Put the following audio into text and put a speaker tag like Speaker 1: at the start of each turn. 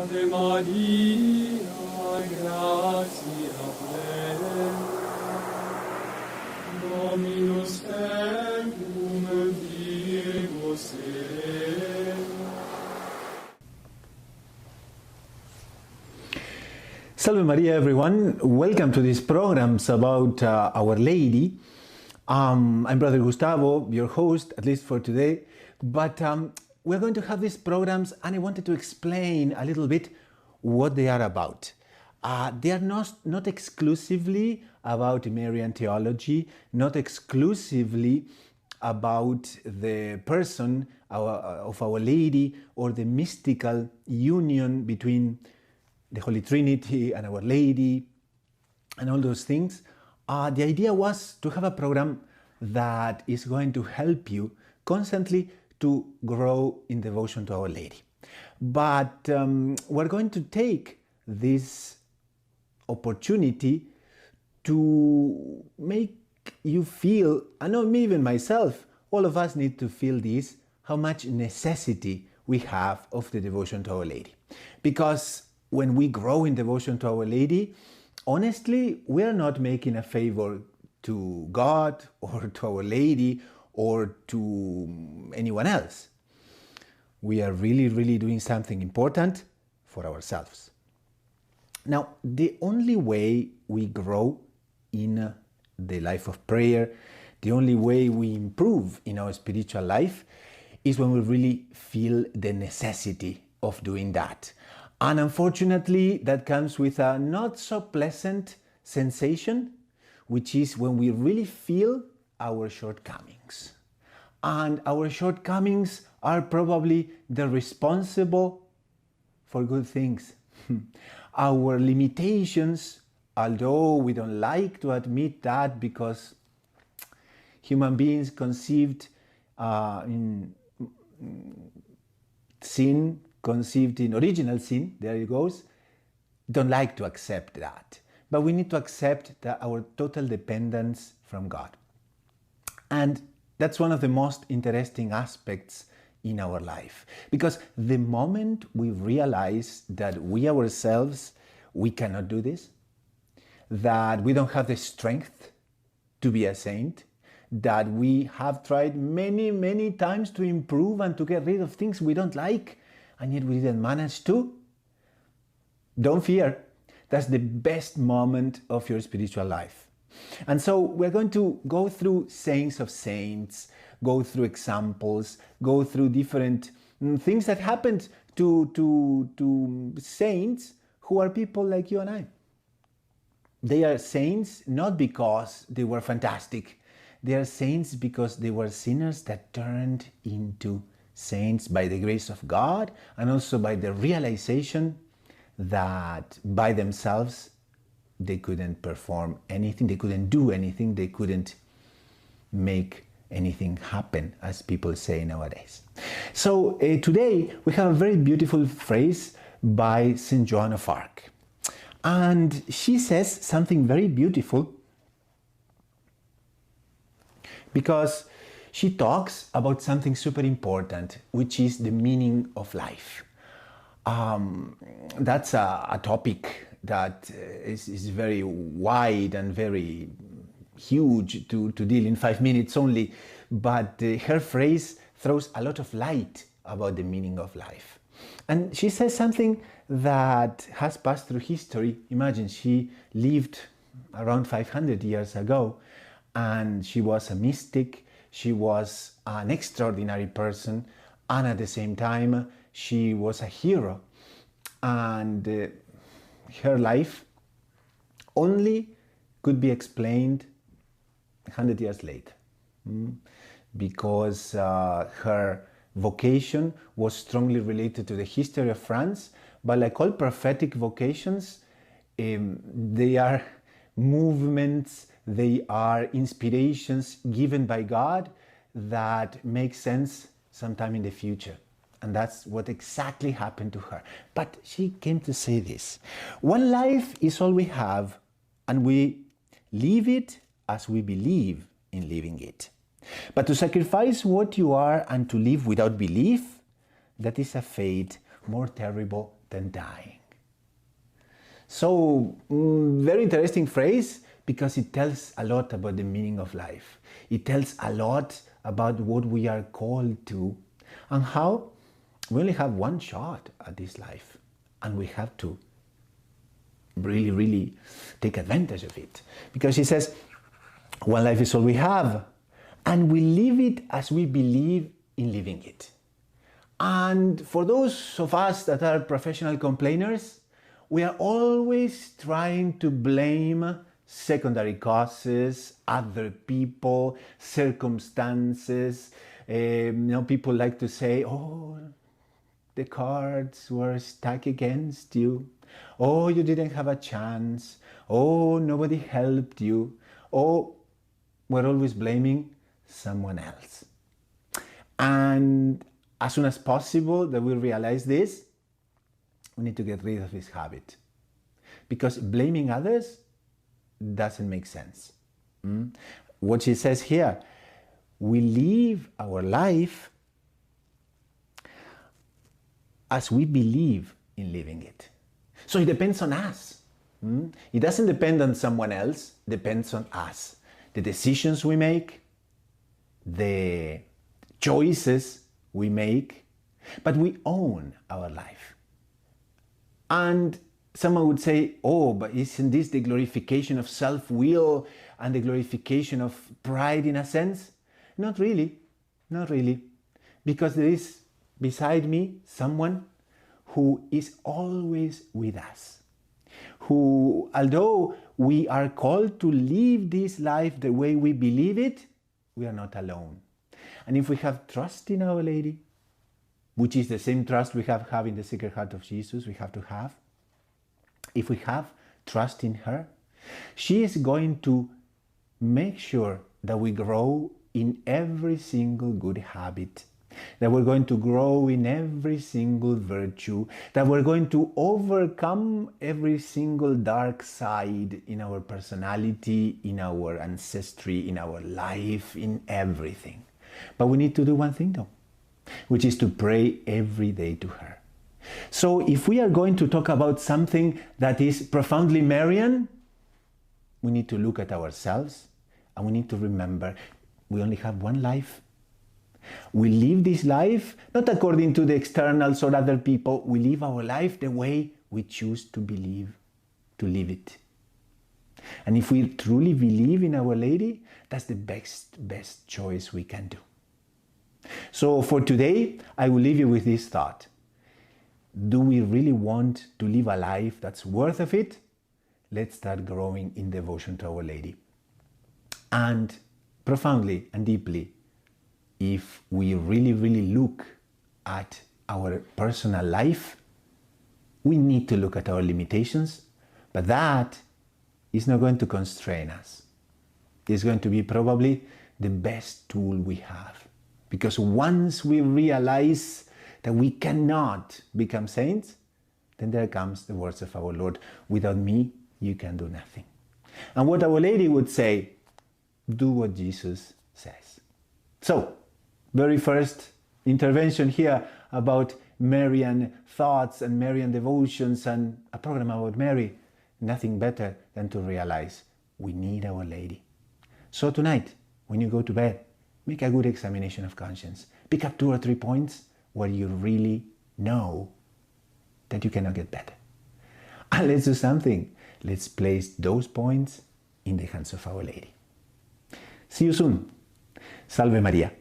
Speaker 1: Ave Maria, gratia plena, Dominus tecum, Virgo serena.
Speaker 2: Salve Maria, everyone. Welcome to these programs about Our Lady. I'm Br Gustavo, your host, at least for today. But we're going to have these programs, and I wanted to explain a little bit what they are about. They are not exclusively about Marian theology, not exclusively about the person of Our Lady or the mystical union between the Holy Trinity and Our Lady and all those things. The idea was to have a program that is going to help you constantly to grow in devotion to Our Lady. But we're going to take this opportunity to make you feel, I know me, even myself, all of us need to feel this, how much necessity we have of the devotion to Our Lady. Because when we grow in devotion to Our Lady, honestly, we are not making a favor to God or to Our Lady or to anyone else. We are really doing something important for ourselves. Now, the only way we grow in the life of prayer, the only way we improve in our spiritual life is when we really feel the necessity of doing that. And unfortunately, that comes with a not so pleasant sensation, which is when we really feel our shortcomings. And our shortcomings are probably the responsible for good things. Our limitations, although we don't like to admit that because human beings conceived in sin, conceived in original sin, there it goes, don't like to accept that. But we need to accept that our total dependence from God. And that's one of the most interesting aspects in our life. Because the moment we realize that we ourselves, we cannot do this, that we don't have the strength to be a saint, that we have tried many times to improve and to get rid of things we don't like, and yet we didn't manage to, don't fear. That's the best moment of your spiritual life. And so we're going to go through saints of saints, go through examples, go through different things that happened to saints who are people like you and I. They are saints not because they were fantastic. They are saints because they were sinners that turned into saints by the grace of God, and also by the realization that by themselves they couldn't perform anything, they couldn't do anything, they couldn't make anything happen, as people say nowadays. So today we have a very beautiful phrase by St. Joan of Arc. And she says something very beautiful because she talks about something super important, which is the meaning of life. That's a topic that is very wide and very huge to deal in 5 minutes only, but her phrase throws a lot of light about the meaning of life. And she says something that has passed through history. Imagine, she lived around 500 years ago, and she was a mystic, she was an extraordinary person, and at the same time, she was a hero. And her life only could be explained 100 years later, because her vocation was strongly related to the history of France. But like all prophetic vocations, they are movements, they are inspirations given by God that make sense sometime in the future. And that's what exactly happened to her. But she came to say this: one life is all we have, and we live it as we believe in living it. But to sacrifice what you are and to live without belief, that is a fate more terrible than dying. So, very interesting phrase, because it tells a lot about the meaning of life. It tells a lot about what we are called to and how we only have one shot at this life, and we have to really, really take advantage of it. Because he says, one life is all we have, and we live it as we believe in living it. And for those of us that are professional complainers, we are always trying to blame secondary causes, other people, circumstances. People like to say, oh, the cards were stacked against you. Oh, you didn't have a chance. Oh, nobody helped you. Oh, we're always blaming someone else. And as soon as possible that we realize this, we need to get rid of this habit. Because blaming others doesn't make sense. What she says here, we live our life as we believe in living it. So it depends on us. It doesn't depend on someone else, it depends on us. The decisions we make, the choices we make, but we own our life. And someone would say, oh, but isn't this the glorification of self-will and the glorification of pride in a sense? Not really, not really. Because there is beside me someone who is always with us. Who, although we are called to live this life the way we believe it, we are not alone. And if we have trust in Our Lady, which is the same trust we have in the Sacred Heart of Jesus, we have to have. If we have trust in her, she is going to make sure that we grow in every single good habit, that we're going to grow in every single virtue, that we're going to overcome every single dark side in our personality, in our ancestry, in our life, in everything. But we need to do one thing though, which is to pray every day to her. So if we are going to talk about something that is profoundly Marian, we need to look at ourselves and we need to remember we only have one life. We live this life not according to the externals or other people. We live our life the way we choose to live it. And if we truly believe in Our Lady, that's the best choice we can do. So for today, I will leave you with this thought. Do we really want to live a life that's worth of it? Let's start growing in devotion to Our Lady. And profoundly and deeply, if we really, really look at our personal life, we need to look at our limitations, but that is not going to constrain us. It's going to be probably the best tool we have. Because once we realize that we cannot become saints, then there comes the words of our Lord, without me, you can do nothing. And what Our Lady would say, do what Jesus says. So, very first intervention here about Marian thoughts and Marian devotions and a program about Mary, nothing better than to realize we need Our Lady. So tonight, when you go to bed, make a good examination of conscience. Pick up 2 or 3 points where you really know that you cannot get better. And let's do something. Let's place those points in the hands of Our Lady. See you soon. Salve Maria.